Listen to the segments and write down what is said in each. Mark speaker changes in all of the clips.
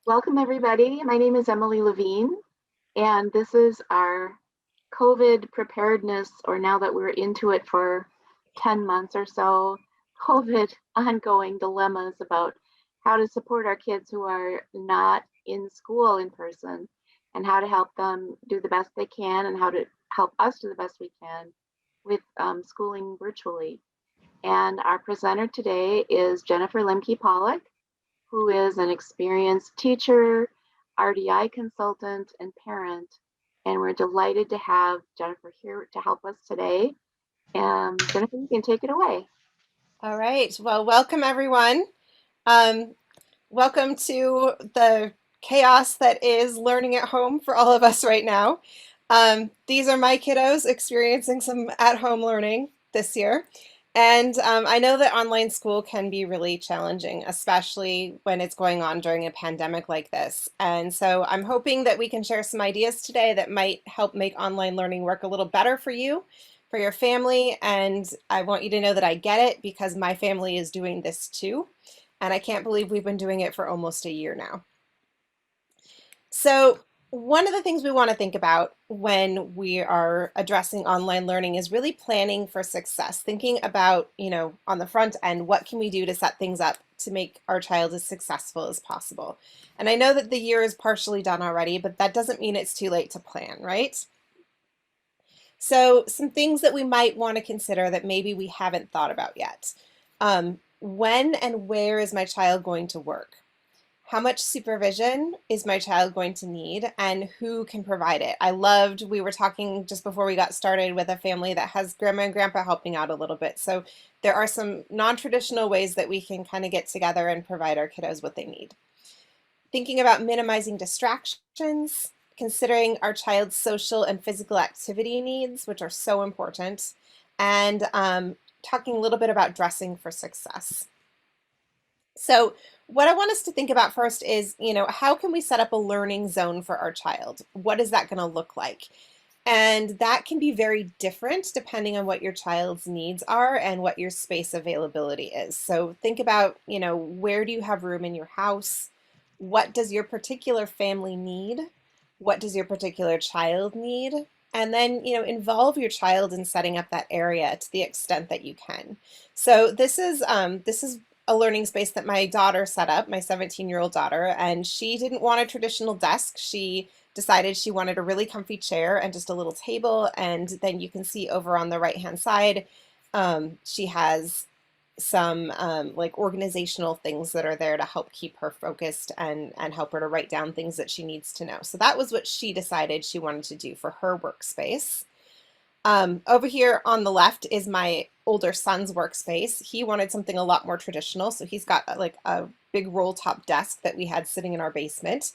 Speaker 1: Welcome, everybody. My name is Emily Levine, and this is our COVID preparedness, or now that we're into it for 10 months or so, COVID ongoing dilemmas about how to support our kids who are not in school in person and how to help them do the best they can and how to help us do the best we can with schooling virtually. And our presenter today is Jennifer Lemke Pollock, who is an experienced teacher, RDI consultant, and parent. And we're delighted to have Jennifer here to help us today. Jennifer, you can take it away.
Speaker 2: All right. Well, welcome everyone. Um, Welcome to the chaos that is learning at home for all of us right now. These are my kiddos experiencing some at-home learning this year. And I know that online school can be really challenging, especially when it's going on during a pandemic like this. And so I'm hoping that we can share some ideas today that might help make online learning work a little better for you, for your family. And I want you to know that I get it because my family is doing this too. And I can't believe we've been doing it for almost a year now. So, one of the things we want to think about when we are addressing online learning is really planning for success, thinking about, on the front end, what can we do to set things up to make our child as successful as possible? And I know that the year is partially done already, but that doesn't mean it's too late to plan, right? So, some things that we might want to consider that maybe we haven't thought about yet. When and where is my child going to work? How much supervision is my child going to need and who can provide it? We were talking just before we got started with a family that has grandma and grandpa helping out a little bit. So there are some non-traditional ways that we can kind of get together and provide our kiddos what they need. Thinking about minimizing distractions, considering our child's social and physical activity needs, which are so important, and talking a little bit about dressing for success. So, what I want us to think about first is, how can we set up a learning zone for our child? What is that going to look like? And that can be very different depending on what your child's needs are and what your space availability is. So, think about, where do you have room in your house? What does your particular family need? What does your particular child need? And then, involve your child in setting up that area to the extent that you can. So this is a learning space that my daughter set up, my 17-year-old daughter, and she didn't want a traditional desk. She decided she wanted a really comfy chair and just a little table. And then you can see over on the right-hand side, she has some like organizational things that are there to help keep her focused and help her to write down things that she needs to know. So that was what she decided she wanted to do for her workspace. Over here on the left is my older son's workspace. He wanted something a lot more traditional, so he's got like a big roll top desk that we had sitting in our basement,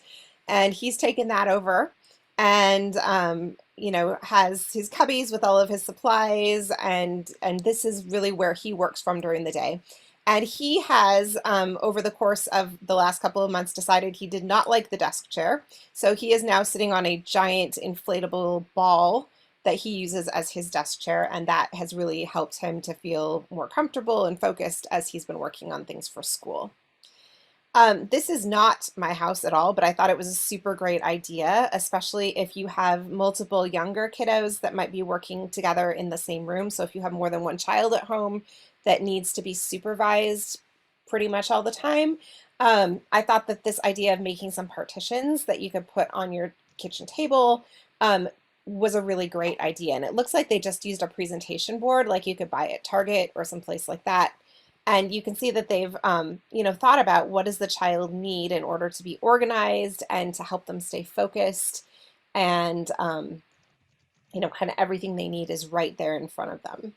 Speaker 2: and he's taken that over and has his cubbies with all of his supplies, and this is really where he works from during the day. And he has, over the course of the last couple of months, decided he did not like the desk chair. So he is now sitting on a giant inflatable ball that he uses as his desk chair, and that has really helped him to feel more comfortable and focused as he's been working on things for school. This is not my house at all, but I thought it was a super great idea, especially if you have multiple younger kiddos that might be working together in the same room. So if you have more than one child at home that needs to be supervised pretty much all the time, I thought that this idea of making some partitions that you could put on your kitchen table um, was a really great idea. And it looks like they just used a presentation board like you could buy at Target or someplace like that. And you can see that they've, thought about what does the child need in order to be organized and to help them stay focused. And, kind of everything they need is right there in front of them.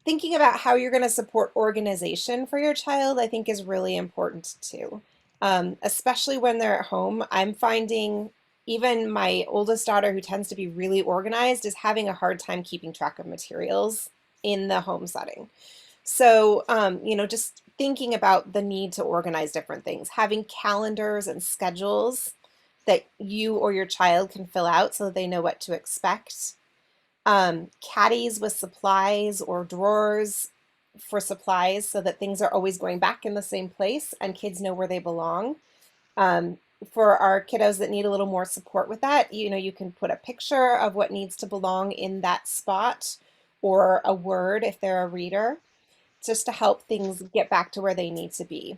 Speaker 2: Thinking about how you're going to support organization for your child, I think is really important too. Especially when they're at home. I'm finding even my oldest daughter, who tends to be really organized, is having a hard time keeping track of materials in the home setting. So, just thinking about the need to organize different things, having calendars and schedules that you or your child can fill out so that they know what to expect. Caddies with supplies or drawers for supplies so that things are always going back in the same place and kids know where they belong. Um, for our kiddos that need a little more support with that, you can put a picture of what needs to belong in that spot or a word if they're a reader, just to help things get back to where they need to be.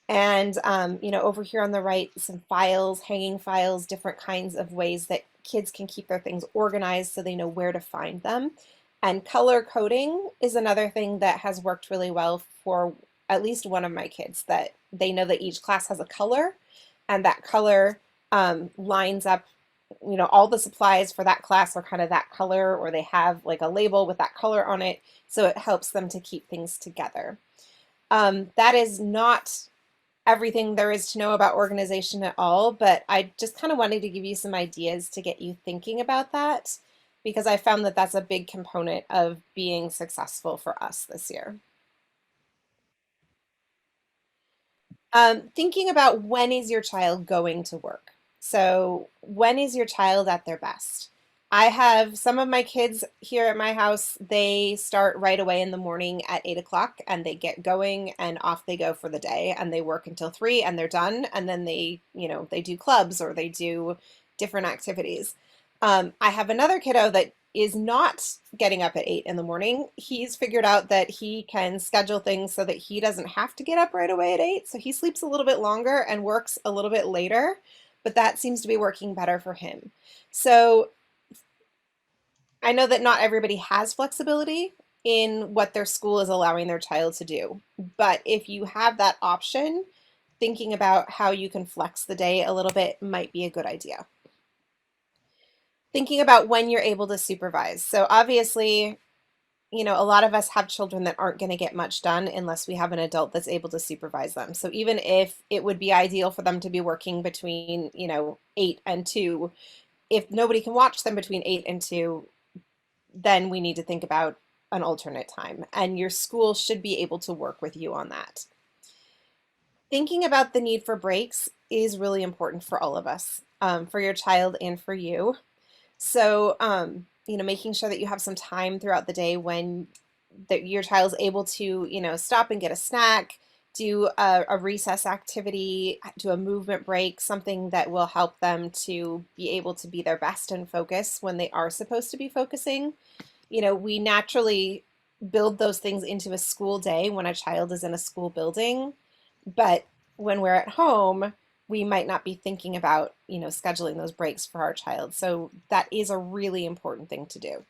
Speaker 2: And over here on the right, some files, hanging files, different kinds of ways that kids can keep their things organized so they know where to find them. And color coding is another thing that has worked really well for at least one of my kids, that they know that each class has a color, and that color lines up, all the supplies for that class are kind of that color, or they have like a label with that color on it. So it helps them to keep things together. That is not everything there is to know about organization at all, but I just kind of wanted to give you some ideas to get you thinking about that, because I found that that's a big component of being successful for us this year. Thinking about, when is your child going to work? So, when is your child at their best? I have some of my kids here at my house, they start right away in the morning at 8 o'clock and they get going and off they go for the day, and they work until 3 and they're done. And then they do clubs or they do different activities. I have another kiddo that is not getting up at 8 in the morning. He's figured out that he can schedule things so that he doesn't have to get up right away at 8. So he sleeps a little bit longer and works a little bit later, but that seems to be working better for him. So I know that not everybody has flexibility in what their school is allowing their child to do. But if you have that option, thinking about how you can flex the day a little bit might be a good idea. Thinking about when you're able to supervise. So obviously, a lot of us have children that aren't going to get much done unless we have an adult that's able to supervise them. So even if it would be ideal for them to be working between, 8 and 2, if nobody can watch them between 8 and 2, then we need to think about an alternate time. And your school should be able to work with you on that. Thinking about the need for breaks is really important for all of us, for your child and for you. So, making sure that you have some time throughout the day when that your child's able to, stop and get a snack, do a recess activity, do a movement break, something that will help them to be able to be their best and focus when they are supposed to be focusing. We naturally build those things into a school day when a child is in a school building, but when we're at home, we might not be thinking about, scheduling those breaks for our child. So that is a really important thing to do.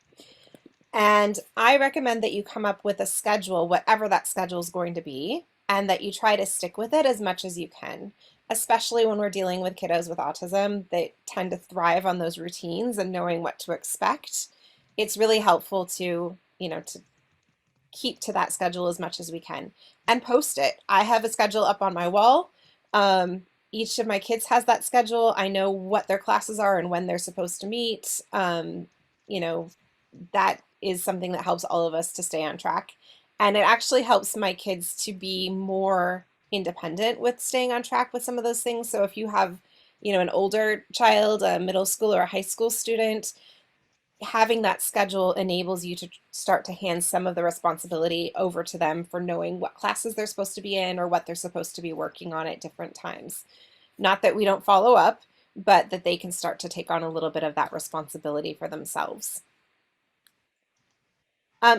Speaker 2: And I recommend that you come up with a schedule, whatever that schedule is going to be, and that you try to stick with it as much as you can, especially when we're dealing with kiddos with autism. They tend to thrive on those routines and knowing what to expect. It's really helpful to keep to that schedule as much as we can and post it. I have a schedule up on my wall. Each of my kids has that schedule. I know what their classes are and when they're supposed to meet. You know, that is something that helps all of us to stay on track. And it actually helps my kids to be more independent with staying on track with some of those things. So if you have, an older child, a middle school or a high school student, having that schedule enables you to start to hand some of the responsibility over to them for knowing what classes they're supposed to be in or what they're supposed to be working on at different times. Not that we don't follow up, but that they can start to take on a little bit of that responsibility for themselves.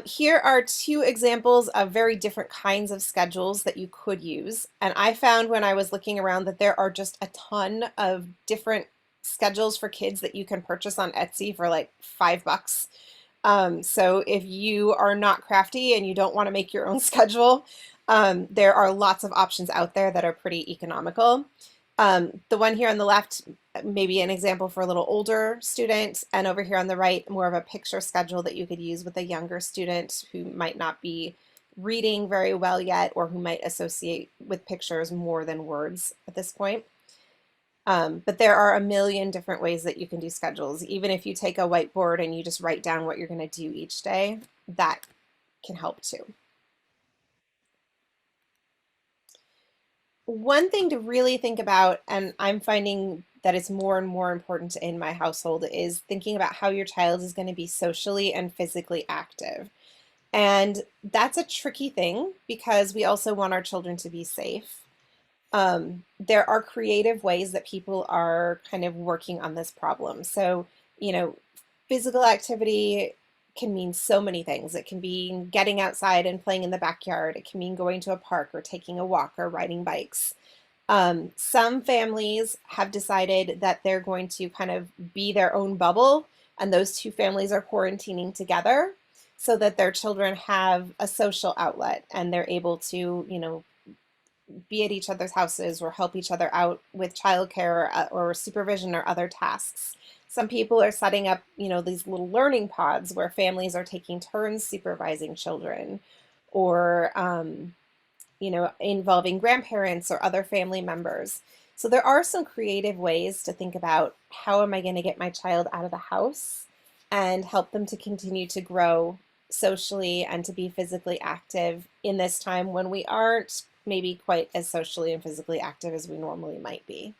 Speaker 2: Here are two examples of very different kinds of schedules that you could use. And I found when I was looking around that there are just a ton of different schedules for kids that you can purchase on Etsy for like $5. So if you are not crafty and you don't want to make your own schedule, there are lots of options out there that are pretty economical. The one here on the left, maybe an example for a little older student, and over here on the right, more of a picture schedule that you could use with a younger student who might not be reading very well yet, or who might associate with pictures more than words at this point. But there are a million different ways that you can do schedules. Even if you take a whiteboard and you just write down what you're going to do each day, that can help too. One thing to really think about, and I'm finding that it's more and more important in my household, is thinking about how your child is going to be socially and physically active. And that's a tricky thing because we also want our children to be safe. There are creative ways that people are kind of working on this problem. So, you know, physical activity can mean so many things. It can be getting outside and playing in the backyard. It can mean going to a park or taking a walk or riding bikes. Some families have decided that they're going to kind of be their own bubble, and those two families are quarantining together so that their children have a social outlet and they're able to, be at each other's houses or help each other out with childcare or supervision or other tasks. Some people are setting up, these little learning pods where families are taking turns supervising children or, involving grandparents or other family members. So there are some creative ways to think about how am I going to get my child out of the house and help them to continue to grow socially and to be physically active in this time when we aren't maybe quite as socially and physically active as we normally might be.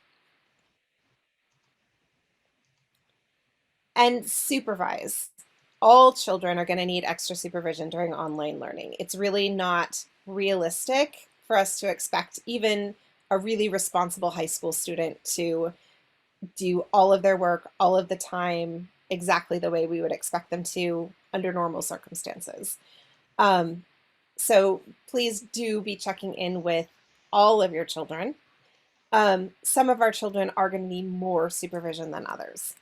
Speaker 2: And supervise. All children are going to need extra supervision during online learning. It's really not realistic for us to expect even a really responsible high school student to do all of their work all of the time exactly the way we would expect them to under normal circumstances. Um, so please do be checking in with all of your children. Some of our children are going to need more supervision than others.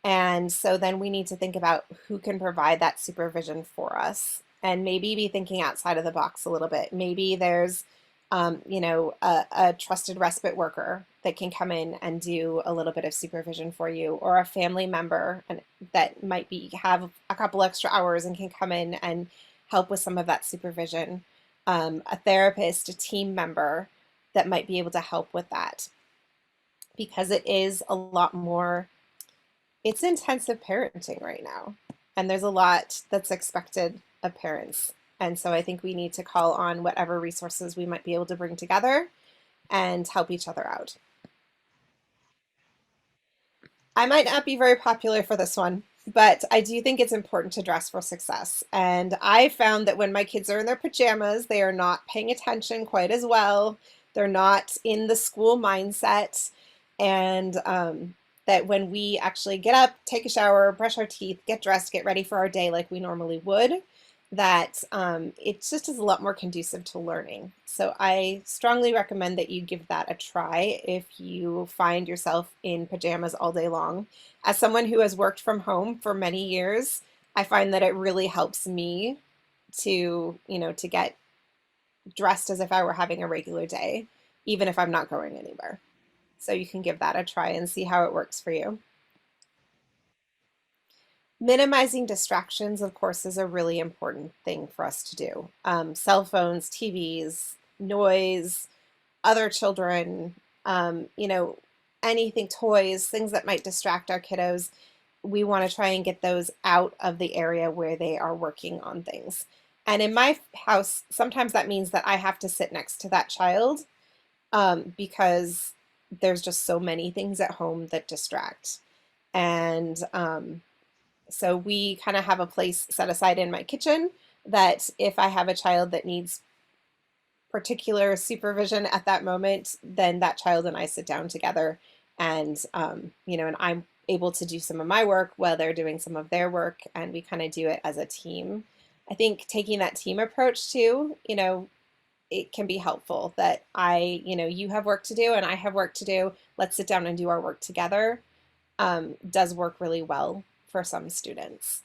Speaker 2: And so then we need to think about who can provide that supervision for us and maybe be thinking outside of the box a little bit. Maybe there's, a trusted respite worker that can come in and do a little bit of supervision for you, or a family member that might be have a couple extra hours and can come in and help with some of that supervision. A therapist, a team member that might be able to help with that because it is a lot more it's intensive parenting right now, and there's a lot that's expected of parents. And so I think we need to call on whatever resources we might be able to bring together and help each other out. I might not be very popular for this one, but I do think it's important to dress for success. And I found that when my kids are in their pajamas, they are not paying attention quite as well. They're not in the school mindset. And that when we actually get up, take a shower, brush our teeth, get dressed, get ready for our day like we normally would, that it just is a lot more conducive to learning. So I strongly recommend that you give that a try if you find yourself in pajamas all day long. As someone who has worked from home for many years, I find that it really helps me to get dressed as if I were having a regular day, even if I'm not going anywhere. So you can give that a try and see how it works for you. Minimizing distractions, of course, is a really important thing for us to do. Cell phones, TVs, noise, other children, anything, toys, things that might distract our kiddos. We want to try and get those out of the area where they are working on things. And in my house, sometimes that means that I have to sit next to that child because there's just so many things at home that distract. And so we kind of have a place set aside in my kitchen that if I have a child that needs particular supervision at that moment, then that child and I sit down together and I'm able to do some of my work while they're doing some of their work, and we kind of do it as a team. I think taking that team approach too, it can be helpful that you have work to do and I have work to do. Let's sit down and do our work together. Does work really well for some students.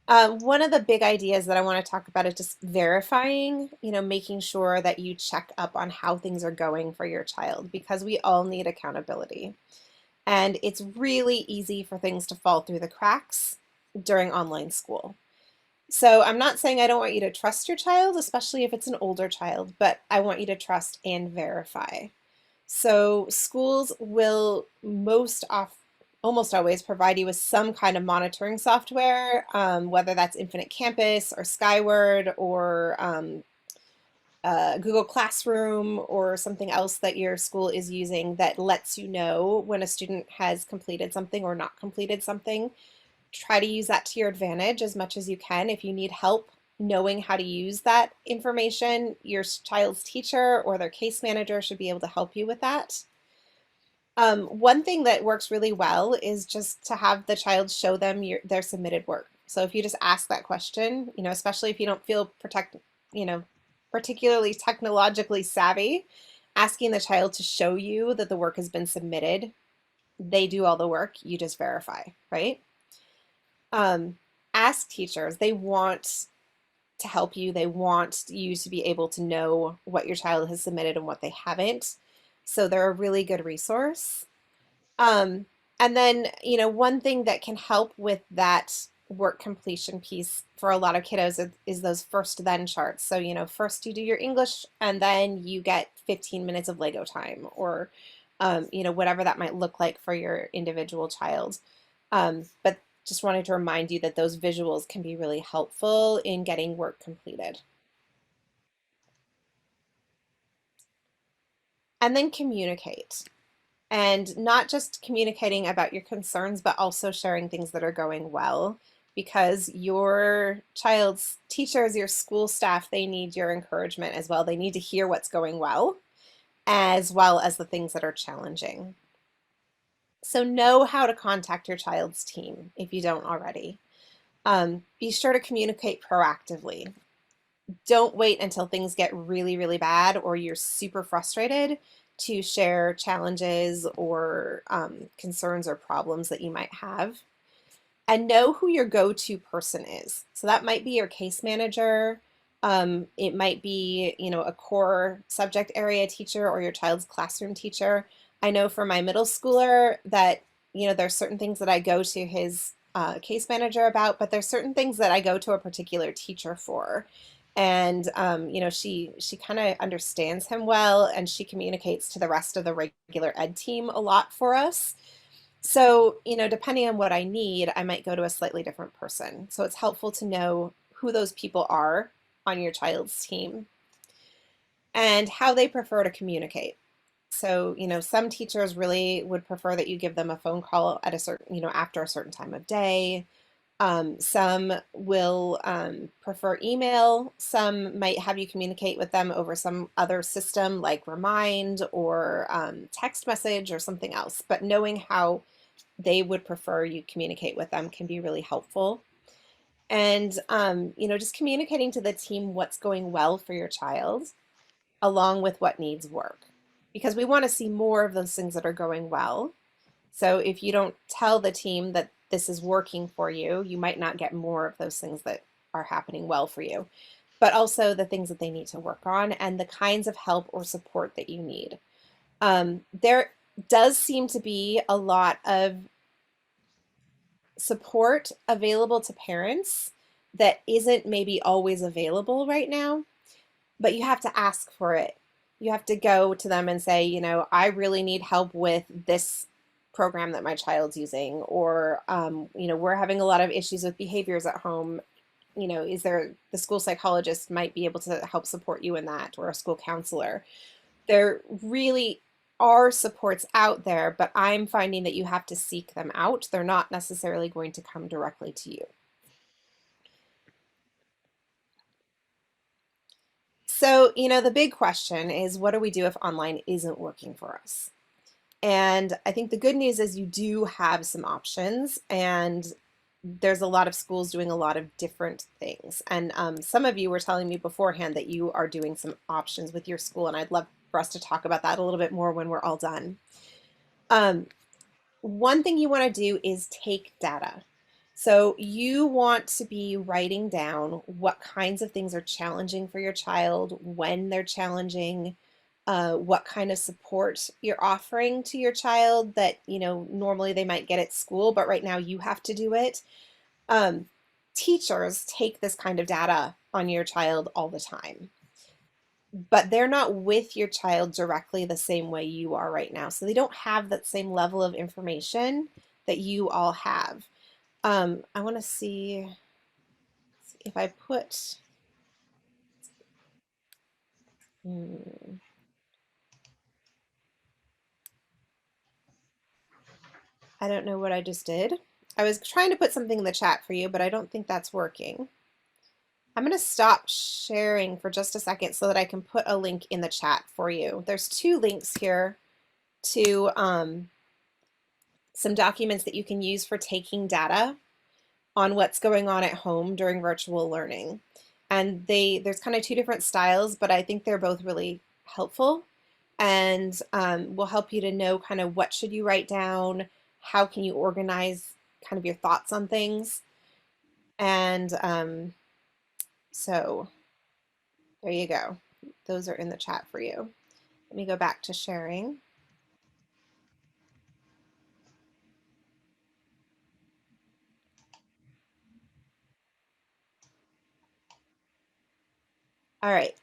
Speaker 2: One of the big ideas that I want to talk about is just verifying, making sure that you check up on how things are going for your child because we all need accountability. And it's really easy for things to fall through the cracks during online school. So I'm not saying I don't want you to trust your child, especially if it's an older child, but I want you to trust and verify. So schools will almost always provide you with some kind of monitoring software, whether that's Infinite Campus or Skyward or Google Classroom or something else that your school is using that lets you know when a student has completed something or not completed something. try to use that to your advantage as much as you can. If you need help knowing how to use that information, your child's teacher or their case manager should be able to help you with that. One thing that works really well is just to have the child show them their submitted work. So if you just ask that question, especially if you don't feel you know, particularly technologically savvy, asking the child to show you that the work has been submitted. They do all the work, you just verify, right? Um, Ask teachers. They want to help you. They want you to be able to know what your child has submitted and what they haven't. So they're a really good resource. Um, and then, one thing that can help with that work completion piece for a lot of kiddos is those first then charts. So, first you do your English and then you get 15 minutes of Lego time or, whatever that might look like for your individual child. But just wanted to remind you that those visuals can be really helpful in getting work completed. And then communicate. And not just communicating about your concerns, but also sharing things that are going well. Because your child's teachers, your school staff, they need your encouragement as well. They need to hear what's going well as the things that are challenging. So know how to contact your child's team if you don't already. Be sure to communicate proactively. Don't wait until things get really, really bad or you're super frustrated to share challenges or concerns or problems that you might have. And know who your go-to person is. So that might be your case manager. It might be, a core subject area teacher or your child's classroom teacher. I know for my middle schooler that, there's certain things that I go to his case manager about, but there's certain things that I go to a particular teacher for. And she kind of understands him well, and she communicates to the rest of the regular ed team a lot for us. So, depending on what I need, I might go to a slightly different person. So it's helpful to know who those people are on your child's team and how they prefer to communicate. So, some teachers really would prefer that you give them a phone call at a certain, after a certain time of day. Some will prefer email. Some might have you communicate with them over some other system like Remind or text message or something else. But knowing how they would prefer you communicate with them can be really helpful. And, just communicating to the team what's going well for your child along with what needs work. Because we want to see more of those things that are going well. So if you don't tell the team that this is working for you, you might not get more of those things that are happening well for you, but also the things that they need to work on and the kinds of help or support that you need. There does seem to be a lot of support available to parents that isn't maybe always available right now, but you have to ask for it. You have to go to them and say, I really need help with this program that my child's using, or, we're having a lot of issues with behaviors at home. Is there the school psychologist might be able to help support you in that, or a school counselor? There really are supports out there, but I'm finding that you have to seek them out. They're not necessarily going to come directly to you. So, the big question is, what do we do if online isn't working for us? And I think the good news is you do have some options, and there's a lot of schools doing a lot of different things. And some of you were telling me beforehand that you are doing some options with your school, and I'd love for us to talk about that a little bit more when we're all done. Um, One thing you want to do is take data. So you want to be writing down what kinds of things are challenging for your child, when they're challenging, what kind of support you're offering to your child that, normally they might get at school, but right now you have to do it. Um, Teachers take this kind of data on your child all the time, but they're not with your child directly the same way you are right now. So they don't have that same level of information that you all have. I want to see if I put, hmm, I don't know what I just did. I was trying to put something in the chat for you, but I don't think that's working. I'm going to stop sharing for just a second so that I can put a link in the chat for you. There's two links here to some documents that you can use for taking data on what's going on at home during virtual learning. And there's kind of two different styles, but I think they're both really helpful and will help you to know kind of what should you write down, how can you organize kind of your thoughts on things. And so there you go. Those are in the chat for you. Let me go back to sharing. All right.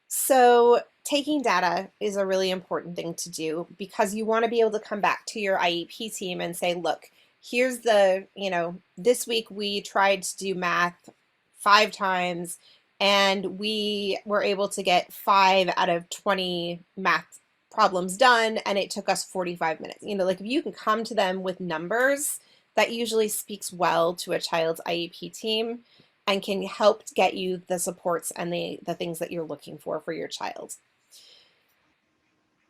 Speaker 2: So taking data is a really important thing to do because you want to be able to come back to your IEP team and say, look, here's this week we tried to do math 5 times and we were able to get 5 out of 20 math problems done and it took us 45 minutes. Like if you can come to them with numbers, that usually speaks well to a child's IEP team and can help get you the supports and the things that you're looking for your child.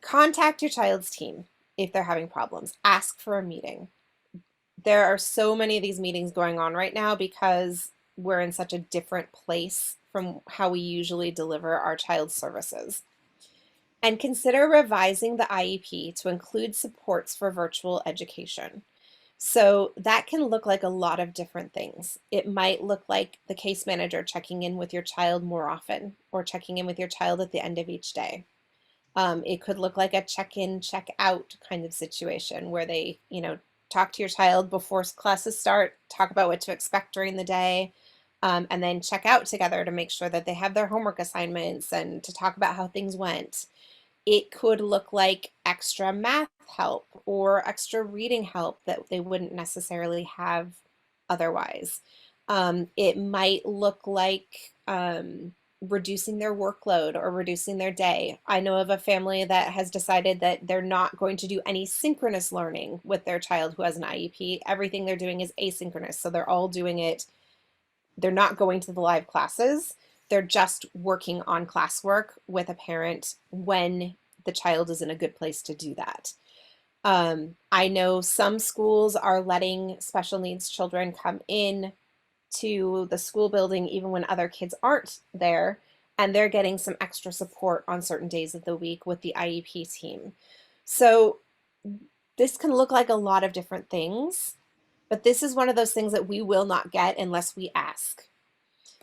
Speaker 2: Contact your child's team if they're having problems. Ask for a meeting. There are so many of these meetings going on right now because we're in such a different place from how we usually deliver our child's services. And consider revising the IEP to include supports for virtual education. So that can look like a lot of different things. It might look like the case manager checking in with your child more often or checking in with your child at the end of each day. It could look like a check-in, check-out kind of situation where they, talk to your child before classes start, talk about what to expect during the day, and then check out together to make sure that they have their homework assignments and to talk about how things went. It could look like extra math help or extra reading help that they wouldn't necessarily have otherwise. It might look like reducing their workload or reducing their day. I know of a family that has decided that they're not going to do any synchronous learning with their child who has an IEP. Everything they're doing is asynchronous. So they're all doing it, they're not going to the live classes. They're just working on classwork with a parent when the child is in a good place to do that. I know some schools are letting special needs children come in to the school building even when other kids aren't there, and they're getting some extra support on certain days of the week with the IEP team. So this can look like a lot of different things, but this is one of those things that we will not get unless we ask.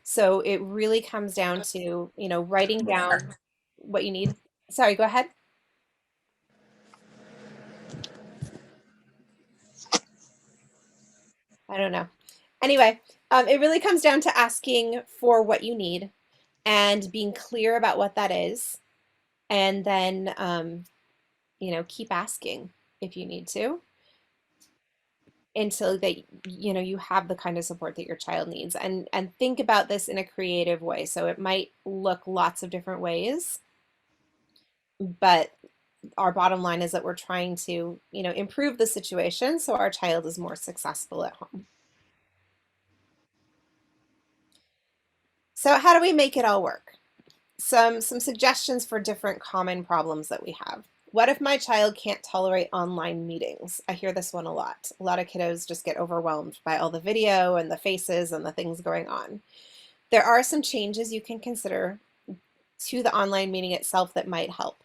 Speaker 2: So it really comes down to, writing down what you need. Sorry, go ahead. I don't know. Anyway, it really comes down to asking for what you need and being clear about what that is. And then, keep asking if you need to until that, you have the kind of support that your child needs. And think about this in a creative way. So it might look lots of different ways, but our bottom line is that we're trying to, improve the situation so our child is more successful at home. So how do we make it all work? Some suggestions for different common problems that we have. What if my child can't tolerate online meetings? I hear this one a lot. A lot of kiddos just get overwhelmed by all the video and the faces and the things going on. There are some changes you can consider to the online meeting itself that might help.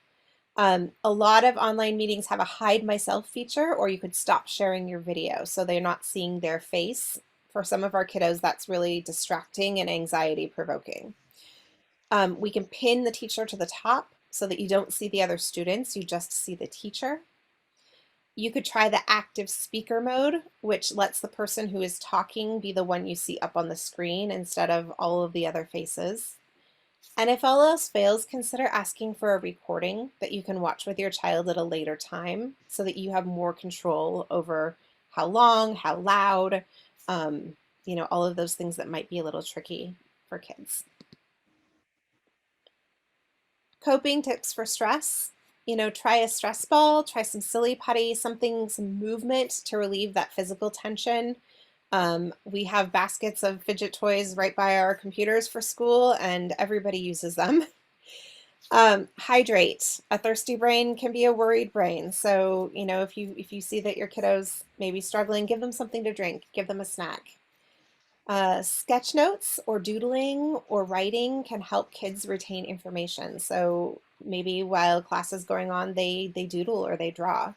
Speaker 2: A lot of online meetings have a hide myself feature, or you could stop sharing your video so they're not seeing their face. For some of our kiddos, that's really distracting and anxiety provoking. We can pin the teacher to the top so that you don't see the other students, you just see the teacher. You could try the active speaker mode, which lets the person who is talking be the one you see up on the screen instead of all of the other faces. And if all else fails, consider asking for a recording that you can watch with your child at a later time so that you have more control over how long, how loud, all of those things that might be a little tricky for kids. Coping tips for stress. Try a stress ball, try some silly putty, something, some movement to relieve that physical tension. We have baskets of fidget toys right by our computers for school, and everybody uses them. Hydrate. A thirsty brain can be a worried brain. So, if you see that your kiddo's maybe struggling, give them something to drink, give them a snack. Sketch notes or doodling or writing can help kids retain information. So maybe while class is going on, they doodle or they draw.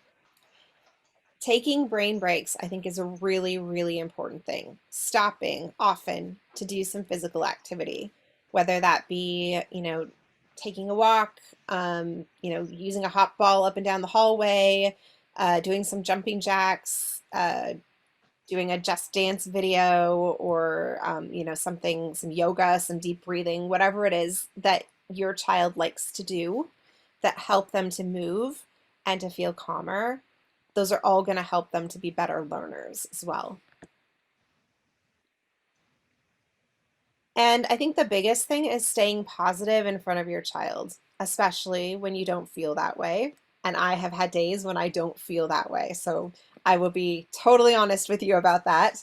Speaker 2: Taking brain breaks, I think, is a really, really important thing. Stopping often to do some physical activity, whether that be, taking a walk, using a hop ball up and down the hallway, doing some jumping jacks, doing a Just Dance video, or, something, some yoga, some deep breathing, whatever it is that your child likes to do that help them to move and to feel calmer. Those are all going to help them to be better learners as well. And I think the biggest thing is staying positive in front of your child, especially when you don't feel that way. And I have had days when I don't feel that way. So I will be totally honest with you about that.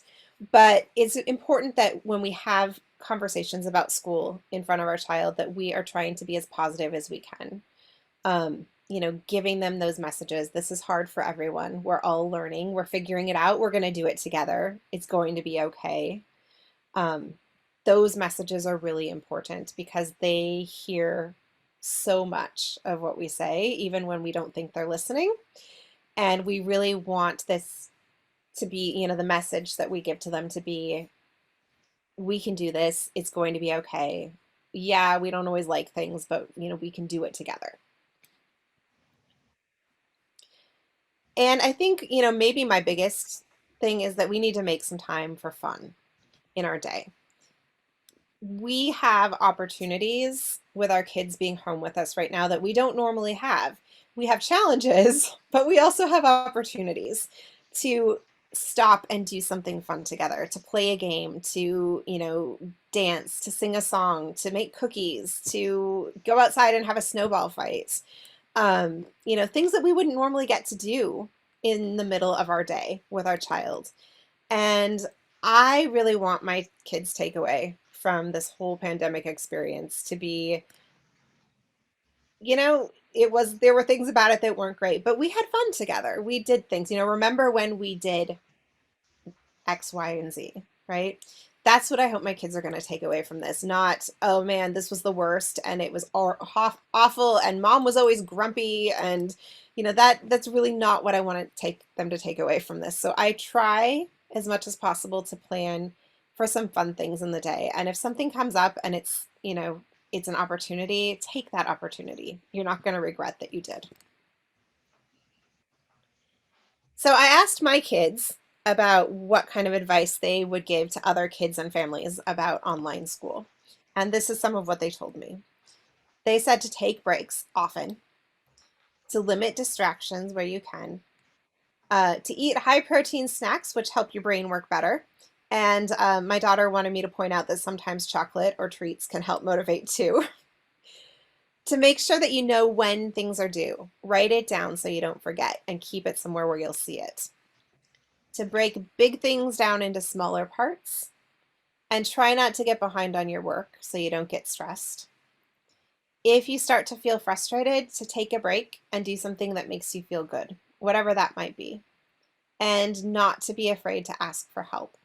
Speaker 2: But it's important that when we have conversations about school in front of our child, that we are trying to be as positive as we can. Giving them those messages. This is hard for everyone. We're all learning. We're figuring it out. We're going to do it together. It's going to be okay. um, those messages are really important because they hear so much of what we say, even when we don't think they're listening. And we really want this to be, the message that we give to them to be, we can do this. It's going to be okay. Yeah, we don't always like things, but, we can do it together. And I think, maybe my biggest thing is that we need to make some time for fun in our day. We have opportunities with our kids being home with us right now that we don't normally have. We have challenges, but we also have opportunities to stop and do something fun together, to play a game, to, dance, to sing a song, to make cookies, to go outside and have a snowball fight. Things that we wouldn't normally get to do in the middle of our day with our child. And I really want my kids' takeaway from this whole pandemic experience to be, there were things about it that weren't great, but we had fun together. We did things, remember when we did X, Y, and Z, right? That's what I hope my kids are going to take away from this. Not, oh man, this was the worst and it was awful and mom was always grumpy, and that's really not what I want to take them to take away from this. So I try as much as possible to plan for some fun things in the day. And if something comes up and it's an opportunity, take that opportunity. You're not going to regret that you did. So I asked my kids about what kind of advice they would give to other kids and families about online school. And this is some of what they told me. They said to take breaks often, to limit distractions where you can, to eat high protein snacks, which help your brain work better. And my daughter wanted me to point out that sometimes chocolate or treats can help motivate too. To make sure that you know when things are due, write it down so you don't forget and keep it somewhere where you'll see it. To break big things down into smaller parts, and try not to get behind on your work so you don't get stressed. If you start to feel frustrated, to take a break and do something that makes you feel good, whatever that might be, and not to be afraid to ask for help.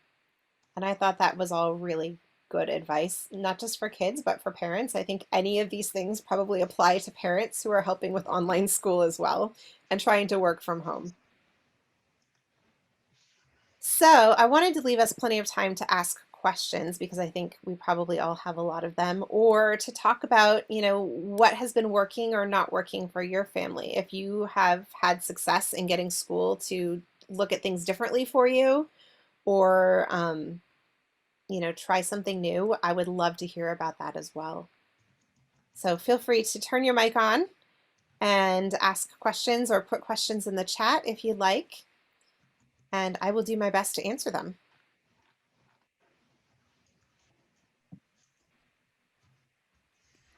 Speaker 2: And I thought that was all really good advice, not just for kids, but for parents. I think any of these things probably apply to parents who are helping with online school as well and trying to work from home. So I wanted to leave us plenty of time to ask questions because I think we probably all have a lot of them, or to talk about, what has been working or not working for your family. If you have had success in getting school to look at things differently for you, or, try something new, I would love to hear about that as well. So feel free to turn your mic on and ask questions or put questions in the chat if you'd like, and I will do my best to answer them.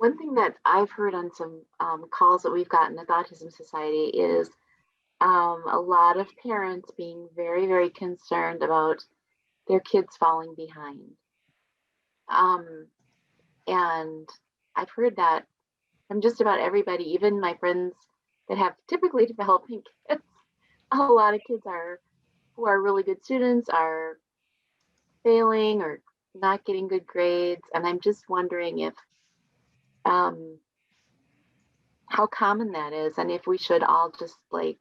Speaker 1: One thing that I've heard on some calls that we've gotten at the Autism Society is a lot of parents being very, very concerned about their kids falling behind. Um, and I've heard that from just about everybody, even my friends that have typically developing kids. A lot of kids are who are really good students are failing or not getting good grades, and I'm just wondering if um, how common that is, and if we should all just like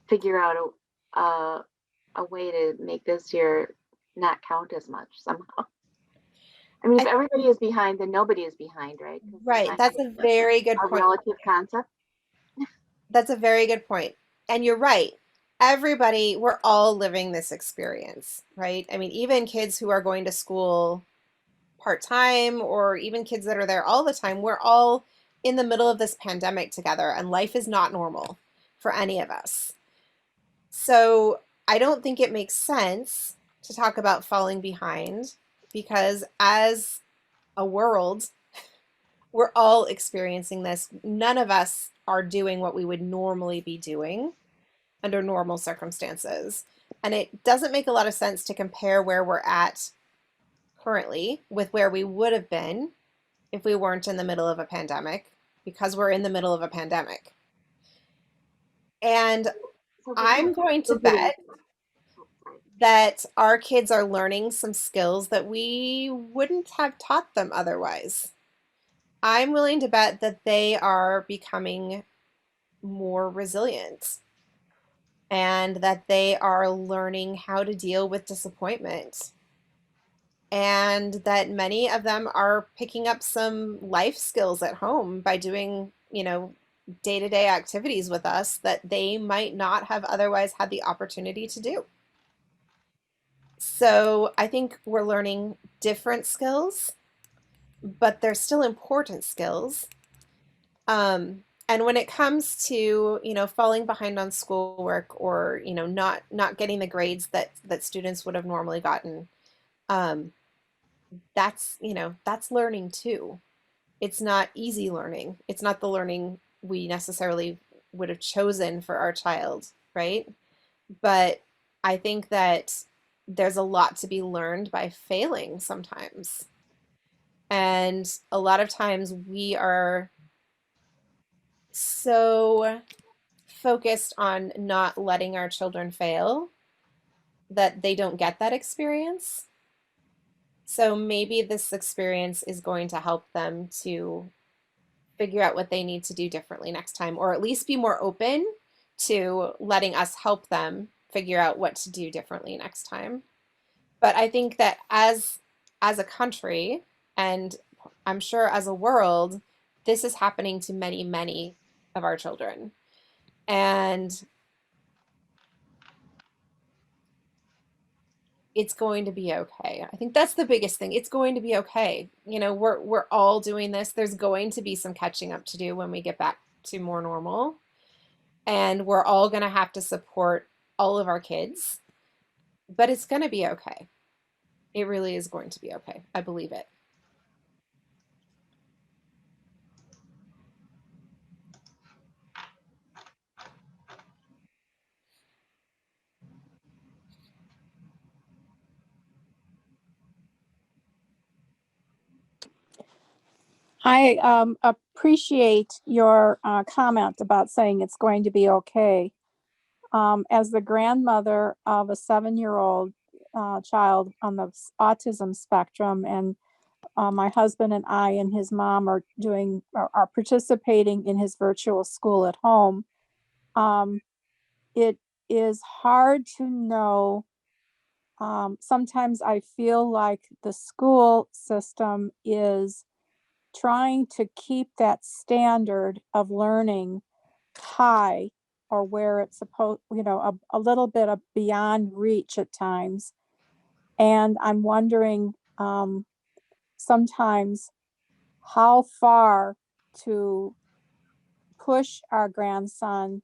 Speaker 1: figure out a way to make this year not count as much somehow. I mean, if
Speaker 2: I,
Speaker 1: everybody is behind, then nobody is behind, right? Because
Speaker 2: right,
Speaker 1: behind
Speaker 2: that's
Speaker 1: is
Speaker 2: a very good
Speaker 1: a
Speaker 2: point.
Speaker 1: relative concept.
Speaker 2: That's a very good point. And you're right. Everybody, we're all living this experience, right? I mean, even kids who are going to school part-time or even kids that are there all the time, we're all in the middle of this pandemic together, and life is not normal for any of us. So I don't think it makes sense to talk about falling behind because as a world, we're all experiencing this. None of us are doing what we would normally be doing under normal circumstances. And it doesn't make a lot of sense to compare where we're at currently with where we would have been if we weren't in the middle of a pandemic, because we're in the middle of a pandemic. And
Speaker 1: So the
Speaker 2: I'm
Speaker 1: kids are
Speaker 2: going to
Speaker 1: still getting.
Speaker 2: bet
Speaker 1: Oh, sorry.
Speaker 2: that our kids are learning some skills that we wouldn't have taught them otherwise. I'm willing to bet that they are becoming more resilient and that they are learning how to deal with disappointment and that many of them are picking up some life skills at home by doing, day-to-day activities with us that they might not have otherwise had the opportunity to do. So I think we're learning different skills, but they're still important skills. And when it comes to, falling behind on schoolwork or, not getting the grades that students would have normally gotten, um, that's learning too. It's not easy learning. It's not the learning we necessarily would have chosen for our child, right? But I think that there's a lot to be learned by failing sometimes. And a lot of times we are so focused on not letting our children fail that they don't get that experience. So maybe this experience is going to help them to figure out what they need to do differently next time, or at least be more open to letting us help them figure out what to do differently next time. But I think that as a country, and I'm sure as a world, this is happening to many, many of our children. And it's going to be okay. I think that's the biggest thing. It's going to be okay. We're all doing this. There's going to be some catching up to do when we get back to more normal. And we're all going to have to support all of our kids, but it's going to be okay. It really is going to be okay. I believe it.
Speaker 3: I appreciate your comment about saying it's going to be okay. As the grandmother of a 7-year-old child on the autism spectrum, and my husband and I and his mom are participating in his virtual school at home. Um, it is hard to know. Sometimes I feel like the school system is trying to keep that standard of learning high, or where it's supposed, a little bit of beyond reach at times. And I'm wondering sometimes how far to push our grandson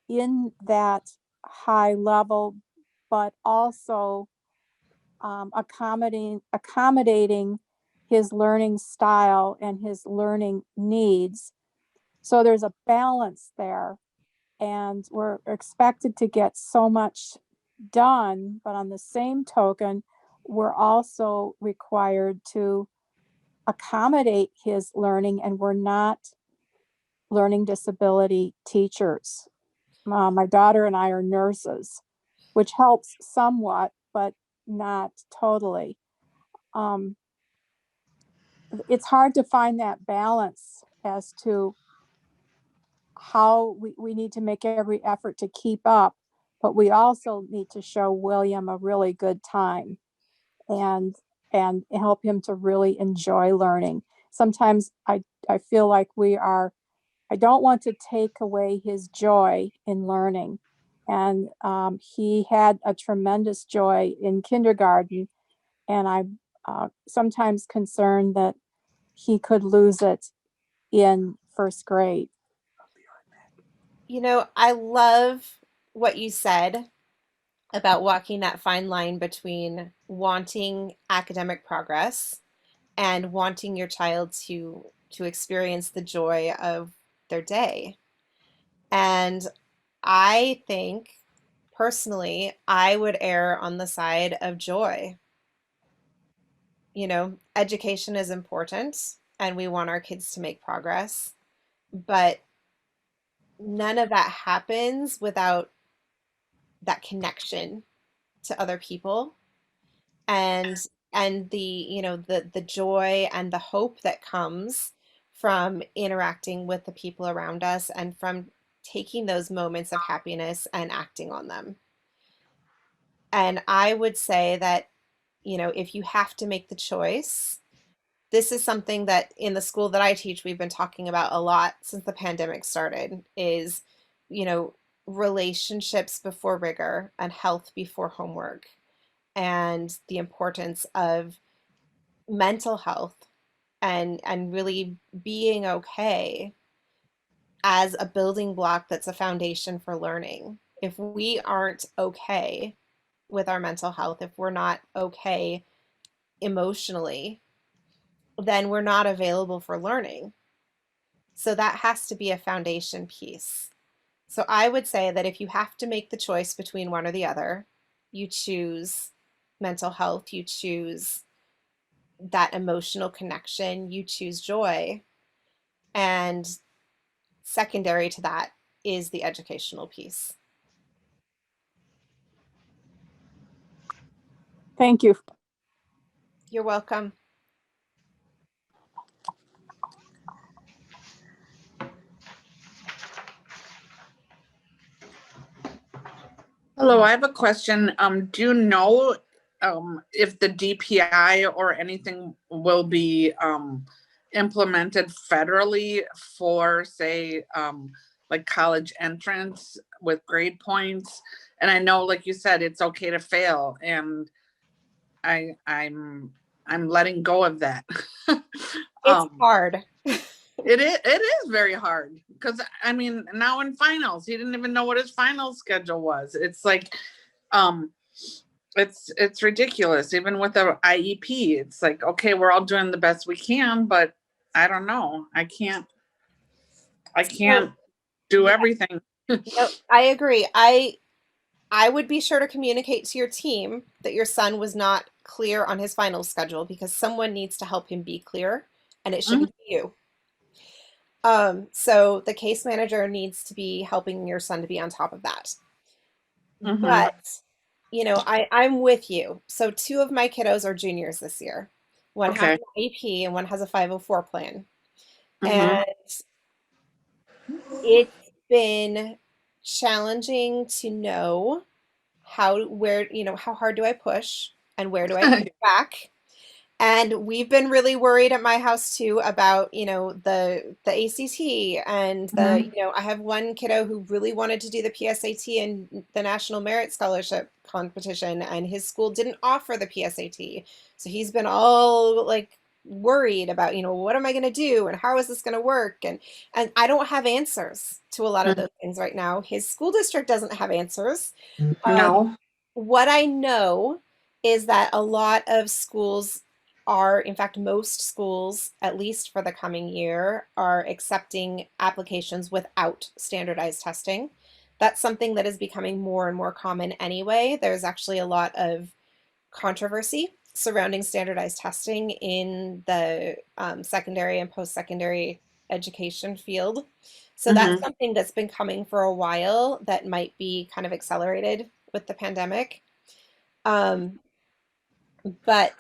Speaker 3: in that high level, but also accommodating his learning style and his learning needs. So there's a balance there, and we're expected to get so much done, but on the same token, we're also required to accommodate his learning, and we're not learning disability teachers. My daughter and I are nurses, which helps somewhat, but not totally. Um, it's hard to find that balance as to how we need to make every effort to keep up, but we also need to show William a really good time and help him to really enjoy learning. Sometimes I feel like I don't want to take away his joy in learning. And he had a tremendous joy in kindergarten, and I'm sometimes concerned that he could lose it in first grade.
Speaker 2: I love what you said about walking that fine line between wanting academic progress and wanting your child to experience the joy of their day. And I think personally, I would err on the side of joy. Education is important and we want our kids to make progress, but none of that happens without that connection to other people and the joy and the hope that comes from interacting with the people around us and from taking those moments of happiness and acting on them. And I would say that, if you have to make the choice, this is something that in the school that I teach, we've been talking about a lot since the pandemic started is, you know, relationships before rigor and health before homework, and the importance of mental health and really being okay as a building block that's a foundation for learning. If we aren't okay with our mental health, if we're not okay emotionally, then we're not available for learning. So that has to be a foundation piece. So I would say that if you have to make the choice between one or the other, you choose mental health, you choose that emotional connection, you choose joy. And secondary to that is the educational piece.
Speaker 3: Thank you.
Speaker 2: You're welcome.
Speaker 4: Hello, I have a question. Do you know if the DPI or anything will be implemented federally for, say, like college entrance with grade points? And I know, like you said, it's okay to fail, and I I'm letting go of that.
Speaker 2: It's
Speaker 4: um,
Speaker 2: hard.
Speaker 4: it is very hard because I mean now in finals he didn't even know what his final schedule was. It's like um it's ridiculous. Even with the IEP, it's like, okay, we're all doing the best we can, but I don't know. I can't
Speaker 2: So,
Speaker 4: do
Speaker 2: yeah,
Speaker 4: everything.
Speaker 2: no, I agree. I would be sure to communicate to your team that your son was not clear on his final schedule because someone needs to help him be clear, and it
Speaker 4: Mhm,
Speaker 2: shouldn't be you. So the case manager needs to be helping your son to be on top of that.
Speaker 4: mhm.
Speaker 2: But, I'm with you. So two of my kiddos are juniors this year. One has
Speaker 4: Okay.
Speaker 2: an AP and one has a 504 plan.
Speaker 4: Mhm.
Speaker 2: And it's been challenging to know how hard do I push and where do I push back? And we've been really worried at my house too about, the ACT and
Speaker 4: Mhm.
Speaker 2: I have one kiddo who really wanted to do the PSAT and the National Merit Scholarship competition, and his school didn't offer the PSAT. So he's been all like worried about, what am I going to do and how is this going to work? And I don't have answers to a lot of those things right now. His school district doesn't have answers. Um,
Speaker 4: No.
Speaker 2: what I know is that a lot of schools are, in fact, most schools, at least for the coming year, are accepting applications without standardized testing. That's something that is becoming more and more common anyway. There's actually a lot of controversy surrounding standardized testing in the secondary and post-secondary education field. So that's
Speaker 4: Mm-hmm.
Speaker 2: something that's been coming for a while that might be kind of accelerated with the pandemic. Um, but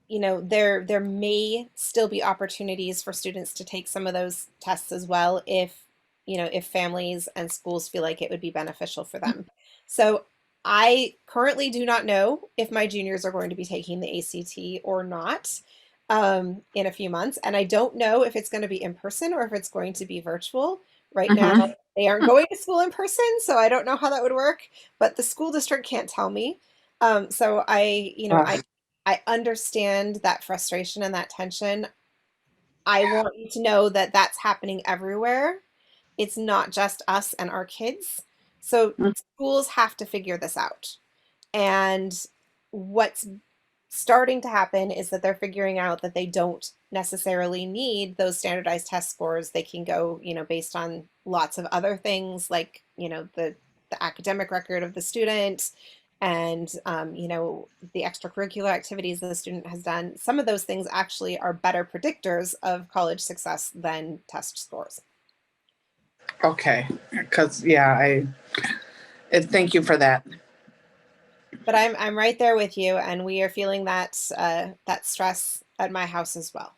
Speaker 2: there may still be opportunities for students to take some of those tests as well if families and schools feel like it would be beneficial for them. So I currently do not know if my juniors are going to be taking the ACT or not in a few months, and I don't know if it's going to be in person or if it's going to be virtual. Right now,
Speaker 4: Mm-hmm.
Speaker 2: they aren't going to school in person, so I don't know how that would work, but the school district can't tell me. So I understand that frustration and that tension. I want you to know that that's happening everywhere. It's not just us and our kids. So schools have to figure this out. And what's starting to happen is that they're figuring out that they don't necessarily need those standardized test scores. They can go, based on lots of other things like, the academic record of the student and, the extracurricular activities that the student has done. Some of those things actually are better predictors of college success than test scores.
Speaker 4: Okay, because thank you for that.
Speaker 2: But I'm right there with you, and we are feeling that stress at my house as well.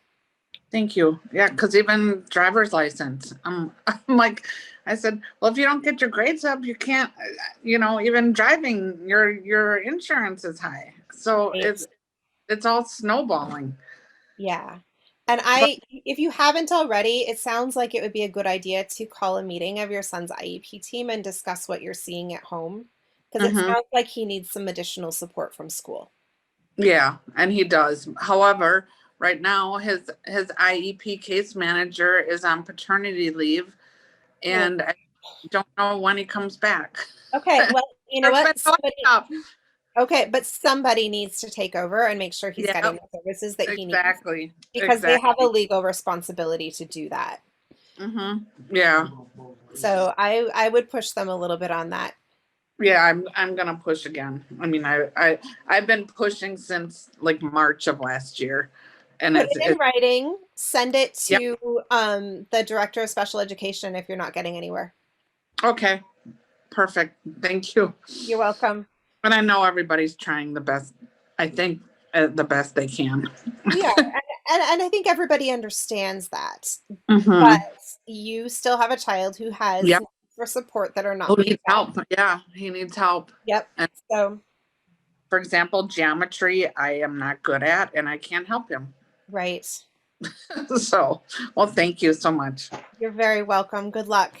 Speaker 4: Thank you. Yeah, because even driver's license, I'm like, I said, well, if you don't get your grades up, you can't, even driving, your insurance is high. So
Speaker 2: Right.
Speaker 4: it's all snowballing.
Speaker 2: Yeah. And
Speaker 4: But
Speaker 2: if you haven't already, it sounds like it would be a good idea to call a meeting of your son's IEP team and discuss what you're seeing at home, because it
Speaker 4: mhm,
Speaker 2: sounds like he needs some additional support from school.
Speaker 4: yeah, and he does. However, right now his IEP case manager is on paternity leave,
Speaker 2: Oh,
Speaker 4: and I don't know when he comes back.
Speaker 2: okay. Well, you know
Speaker 4: There's
Speaker 2: what?
Speaker 4: been no stuff.
Speaker 2: Okay, but somebody needs to take over and make sure he's getting
Speaker 4: Yep,
Speaker 2: the services that he needs
Speaker 4: exactly,
Speaker 2: because they have a
Speaker 4: exactly.
Speaker 2: legal responsibility to do that.
Speaker 4: Yeah.
Speaker 2: So I would push them a little bit on that.
Speaker 4: Yeah, I'm gonna push again. I mean, I've been pushing since like March of last year, and
Speaker 2: Put
Speaker 4: it's
Speaker 2: it in writing, send it
Speaker 4: yep.
Speaker 2: to the director of special education if you're not getting anywhere.
Speaker 4: Okay, perfect. Thank you.
Speaker 2: You're welcome.
Speaker 4: And I know everybody's trying the best. I think the best they can.
Speaker 2: We are. And I think everybody understands that. But
Speaker 4: Mm-hmm.
Speaker 2: you still have a child who has
Speaker 4: Yep.
Speaker 2: needs for support that are
Speaker 4: Who
Speaker 2: not being
Speaker 4: needs
Speaker 2: met.
Speaker 4: help? Yeah, he needs help.
Speaker 2: Yep.
Speaker 4: And
Speaker 2: So,
Speaker 4: for example, geometry, I am not good at, and I can't help him.
Speaker 2: right.
Speaker 4: So, well, thank you so much.
Speaker 2: You're very welcome. Good luck.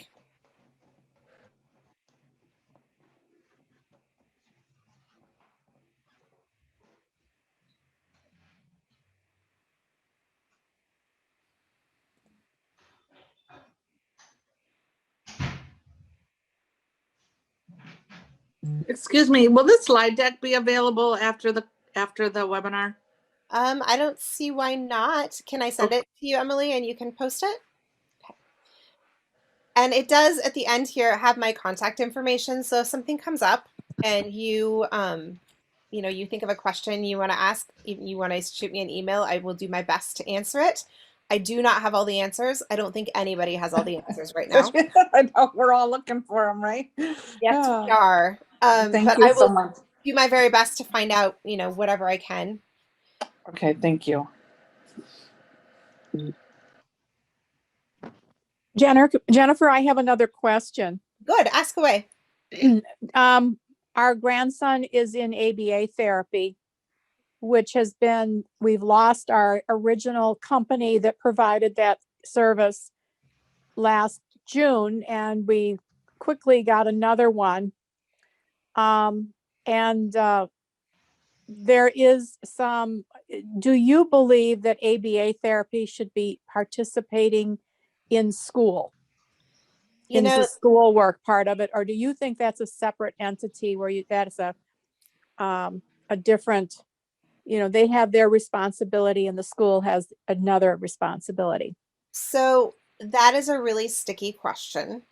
Speaker 4: Excuse me, will this slide deck be available after the webinar?
Speaker 2: I don't see why not. Can I send
Speaker 4: Okay.
Speaker 2: it to you, Emily, and you can post it? Okay. And it does at the end here have my contact information. So if something comes up and you think of a question you want to ask, you want to shoot me an email, I will do my best to answer it. I do not have all the answers. I don't think anybody has all the answers right now.
Speaker 4: I know we're all looking for them, right?
Speaker 2: Yes, we
Speaker 4: Oh,
Speaker 2: are.
Speaker 4: thank
Speaker 2: But
Speaker 4: you
Speaker 2: I
Speaker 4: so
Speaker 2: will
Speaker 4: much.
Speaker 2: do my very best to find out, whatever I can.
Speaker 4: Okay, thank you.
Speaker 3: Jennifer, I have another question.
Speaker 2: Good, ask away.
Speaker 3: Um, our grandson is in ABA therapy, which we've lost our original company that provided that service last June, and we quickly got another one. And there is do you believe that ABA therapy should be participating in school?
Speaker 2: You
Speaker 3: In the
Speaker 2: know,
Speaker 3: schoolwork part of it, or do you think that's a separate entity where that's a different they have their responsibility and the school has another responsibility?
Speaker 2: So that is a really sticky question.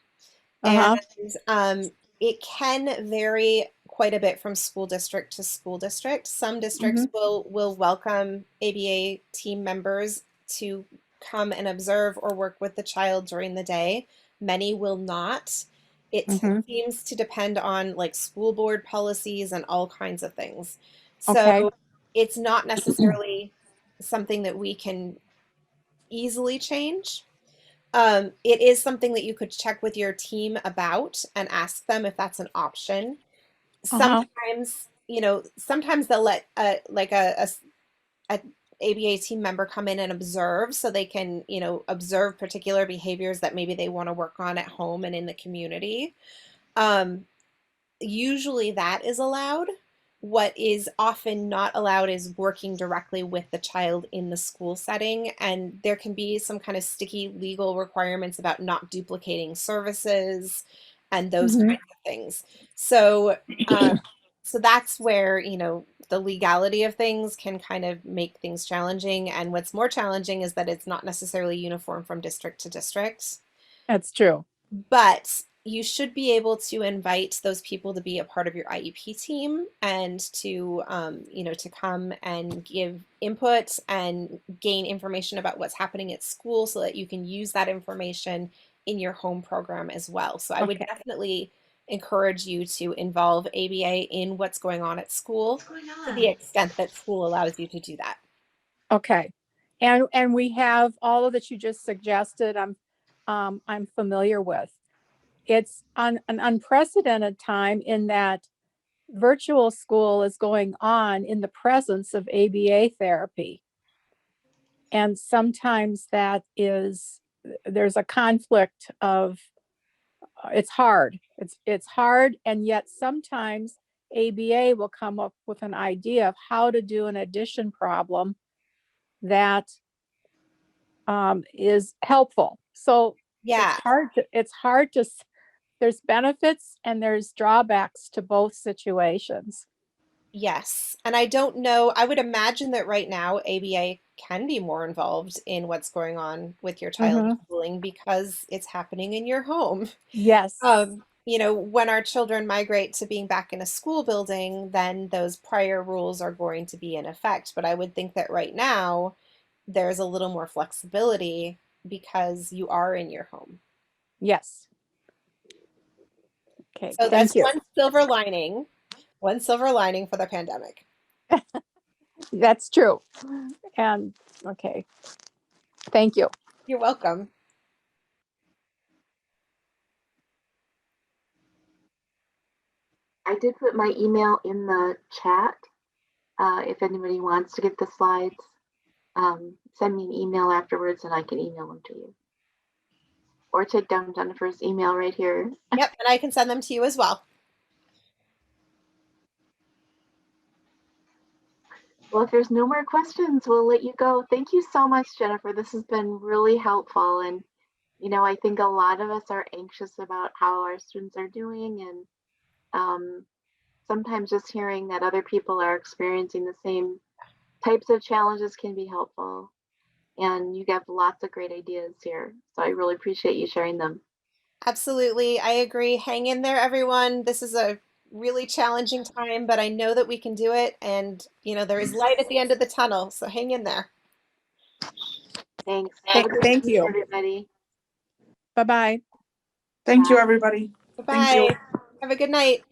Speaker 2: And
Speaker 3: Uh-huh.
Speaker 2: it can vary quite a bit from school district to school district. Some districts
Speaker 3: Mm-hmm.
Speaker 2: will welcome ABA team members to come and observe or work with the child during the day. Many will not. It
Speaker 3: Mm-hmm.
Speaker 2: seems to depend on like school board policies and all kinds of things.
Speaker 3: Okay.
Speaker 2: So it's not necessarily something that we can easily change. It is something that you could check with your team about and ask them if that's an option.
Speaker 3: Uh-huh.
Speaker 2: Sometimes, sometimes they'll let a ABA team member come in and observe so they can, observe particular behaviors that maybe they want to work on at home and in the community. Um, Usually that is allowed. What is often not allowed is working directly with the child in the school setting, and there can be some kind of sticky legal requirements about not duplicating services and those
Speaker 3: Mm-hmm.
Speaker 2: kinds of things. So, so that's where, the legality of things can kind of make things challenging. And what's more challenging is that it's not necessarily uniform from district to district.
Speaker 3: That's true.
Speaker 2: But you should be able to invite those people to be a part of your IEP team and to, to come and give input and gain information about what's happening at school so that you can use that information in your home program as well. So I would
Speaker 3: Okay.
Speaker 2: definitely encourage you to involve ABA in what's going on at school
Speaker 1: What's going
Speaker 2: to the
Speaker 1: on?
Speaker 2: extent that school allows you to do that.
Speaker 3: Okay. And we have all of that you just suggested, I'm familiar with. It's on an unprecedented time in that virtual school is going on in the presence of ABA therapy. And sometimes there's a conflict of, it's hard. It's hard. And yet sometimes ABA will come up with an idea of how to do an addition problem that is helpful. So
Speaker 2: Yeah.
Speaker 3: there's benefits and there's drawbacks to both situations.
Speaker 2: Yes. And I don't know, I would imagine that right now ABA can be more involved in what's going on with your child's
Speaker 3: Mm-hmm.
Speaker 2: schooling because it's happening in your home.
Speaker 3: Yes.
Speaker 2: When our children migrate to being back in a school building, then those prior rules are going to be in effect. But I would think that right now there's a little more flexibility because you are in your home.
Speaker 3: Yes. Okay.
Speaker 2: So that's
Speaker 3: Thank you.
Speaker 2: one silver lining for the pandemic.
Speaker 3: That's true. And okay. Thank you.
Speaker 2: You're welcome.
Speaker 1: I did put my email in the chat. If anybody wants to get the slides, send me an email afterwards and I can email them to you. Or take down Jennifer's email right here.
Speaker 2: Yep, and I can send them to you as well.
Speaker 1: Well, if there's no more questions, we'll let you go. Thank you so much, Jennifer. This has been really helpful. And, I think a lot of us are anxious about how our students are doing. And sometimes just hearing that other people are experiencing the same types of challenges can be helpful. And you have lots of great ideas here. So I really appreciate you sharing them.
Speaker 2: Absolutely. I agree. Hang in there, everyone. This is a really challenging time, but I know that we can do it. And, there is light at the end of the tunnel. So hang in there.
Speaker 1: Thanks. Have a good
Speaker 3: Thank
Speaker 1: evening,
Speaker 3: you.
Speaker 1: everybody.
Speaker 3: Bye-bye.
Speaker 4: Thank you,
Speaker 1: Bye.
Speaker 4: everybody. Thank you.
Speaker 2: Bye-bye. Have a good night.